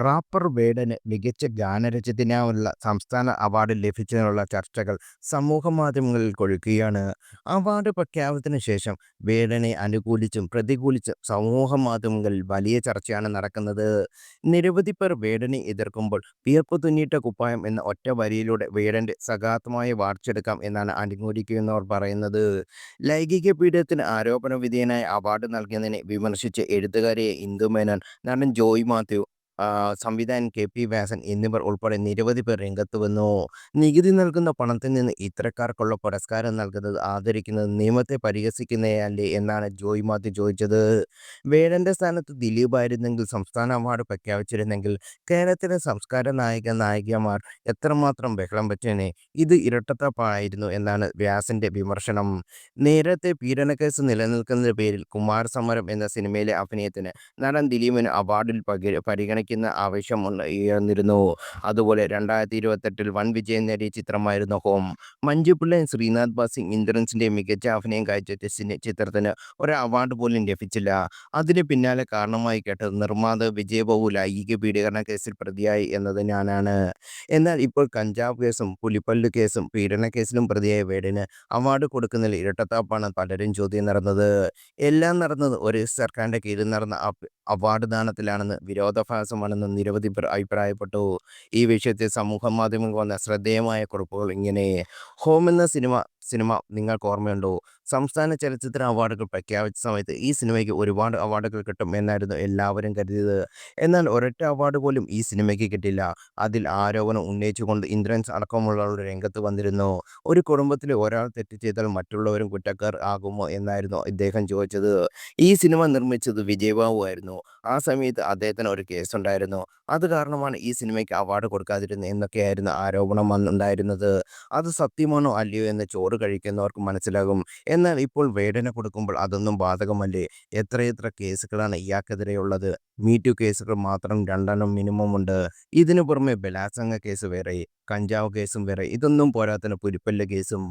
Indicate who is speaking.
Speaker 1: Wrapper വേടന് മികച്ച ഗാനരചനയ്ക്കുള്ള സംസ്ഥാന award ലഭിച്ചതിനുള്ള ചർച്ചകൾ സമൂഹമാധ്യമങ്ങളിൽ കൊഴുക്കുകയാണ്. അവാർഡ് പ്രഖ്യാപനത്തിന് ശേഷം വേടനെ അനുകൂലിച്ചും പ്രതികൂലിച്ചും സമൂഹമാധ്യമങ്ങളിൽ വലിയ ചർച്ചയാണ് നടക്കുന്നത്. നിരവധി പേർ വേടനെ എതിർക്കുമ്പോൾ വിയർപ്പ് തുന്നിയിട്ട കുപ്പായം എന്ന ഒറ്റ വരിയിലൂടെ വേടന്റെ സകാത്മമായി വാർച്ചെടുക്കാം എന്നാണ് അനുകൂലിക്കുന്നവർ പറയുന്നത്. ലൈംഗിക പീഡനത്തിന് ആരോപണ വിധേയനായ അവാർഡ് നൽകിയതിനെ വിമർശിച്ച് എഴുത്തുകാരിയായ ഇന്ദു മേനോൻ, നടൻ ജോയ് മാത്യു, സംവിധായകൻ കെ.പി. വ്യാസൻ എന്നിവർ ഉൾപ്പെടെ നിരവധി പേർ രംഗത്ത് വന്നു. നികുതി നൽകുന്ന പണത്തിൽ നിന്ന് ഇത്തരക്കാർക്കുള്ള പുരസ്കാരം നൽകുന്നത് ആദരിക്കുന്നത് നിയമത്തെ പരിഹസിക്കുന്നതല്ലേ എന്നാണ് ജോയ് മാത്യു ചോദിച്ചത്. വേടന്റെ സ്ഥാനത്ത് ദിലീപായിരുന്നെങ്കിൽ സംസ്ഥാന അവാർഡ് പ്രഖ്യാപിച്ചിരുന്നെങ്കിൽ കേരളത്തിലെ സംസ്കാര നായകന്മാർ എത്രമാത്രം ബഹളം വെച്ചേനെ. ഇത് ഇരട്ടത്താപ്പായിരുന്നു എന്നാണ് വ്യാസന്റെ വിമർശനം. നേരത്തെ പീഡനക്കേസ് നിലനിൽക്കുന്നതിന്റെ പേരിൽ കുമാരസംഭവം എന്ന സിനിമയിലെ അഭിനയത്തിന് നടൻ ദിലീപിന് അവാർഡിൽ പരിഗണിക്കുന്ന ആവശ്യം ഉയർന്നിരുന്നു. അതുപോലെ 2028 വൻ വിജയം നേടിയ ചിത്രമായിരുന്നു ഹോം. മഞ്ജുപിള്ളയും ശ്രീനാഥ് ബാസിയും ഇന്ദ്രൻസിന്റെ മികച്ച അഭിനയം കാഴ്ചവെച്ച ചിത്രത്തിന് ഒരു അവാർഡ് പോലും ലഭിച്ചില്ല. അതിന് പിന്നാലെ കാരണമായി കേട്ടത് നിർമ്മാതാവ് വിജയ് ബാബു ലൈംഗിക പീഡന കേസിൽ പ്രതിയായി എന്നത് ഞാനാണ്. എന്നാൽ ഇപ്പോൾ കഞ്ചാവ് കേസും പുലിപ്പല്ല് കേസും പീഡന കേസിലും പ്രതിയായ വേടന് അവാർഡ് കൊടുക്കുന്നതിൽ ഇരട്ടത്താപ്പാണ് പലരും ചോദ്യം നടന്നത്. എല്ലാം നടന്നത് ഒരു സർക്കാരിന്റെ കീഴിൽ നടന്ന അവാർഡ് ദാനത്തിലാണെന്ന് വിരോധാഭാസമാണെന്ന് നിരവധി പേർ അഭിപ്രായപ്പെട്ടു. ഈ വിഷയത്തിൽ സമൂഹമാധ്യമങ്ങളിൽ വന്ന ശ്രദ്ധേയമായ കുറിപ്പുകൾ ഇങ്ങനെ. ഹോം എന്ന സിനിമ നിങ്ങൾക്ക് ഓർമ്മയുണ്ടോ? സംസ്ഥാന ചലച്ചിത്ര അവാർഡുകൾ പ്രഖ്യാപിച്ച സമയത്ത് ഈ സിനിമയ്ക്ക് ഒരുപാട് അവാർഡുകൾ കിട്ടും എന്നായിരുന്നു എല്ലാവരും കരുതിയത്. എന്നാൽ ഒരൊറ്റ അവാർഡ് പോലും ഈ സിനിമയ്ക്ക് കിട്ടില്ല. അതിൽ ആരോപണം ഉന്നയിച്ചുകൊണ്ട് ഇന്ദ്രൻസ് അടക്കമുള്ളവർ രംഗത്ത് വന്നിരുന്നു. ഒരു കുടുംബത്തിലെ ഒരാൾ തെറ്റ് ചെയ്താൽ മറ്റുള്ളവരും കുറ്റക്കാർ ആകുമോ എന്നായിരുന്നു ഇദ്ദേഹം ചോദിച്ചത്. ഈ സിനിമ നിർമ്മിച്ചത് വിജയ് ബാബു ആയിരുന്നു. ആ സമയത്ത് അദ്ദേഹത്തിന് ഒരു കേസുണ്ടായിരുന്നു. അത് കാരണമാണ് ഈ സിനിമയ്ക്ക് അവാർഡ് കൊടുക്കാതിരുന്നത് എന്നൊക്കെയായിരുന്നു ആരോപണം ഉണ്ടായിരുന്നത്. അത് സത്യമാണോ അല്ലയോ എന്ന് ചോറ് കഴിക്കുന്നവർക്ക് മനസ്സിലാകും. എന്നാൽ ഇപ്പോൾ വേടന കൊടുക്കുമ്പോൾ അതൊന്നും ബാധകമല്ലേ? എത്രയെത്ര കേസുകളാണ് ഇയാൾക്കെതിരെയുള്ളത്. മീറ്റു കേസുകൾ മാത്രം 2 മിനിമം ഉണ്ട്. ഇതിനു പുറമെ ബലാത്സംഗ കേസ് വേറെ, കഞ്ചാവ് കേസും വേറെ, ഇതൊന്നും പോരാത്തതിന് പുലിപ്പല്ല് കേസും.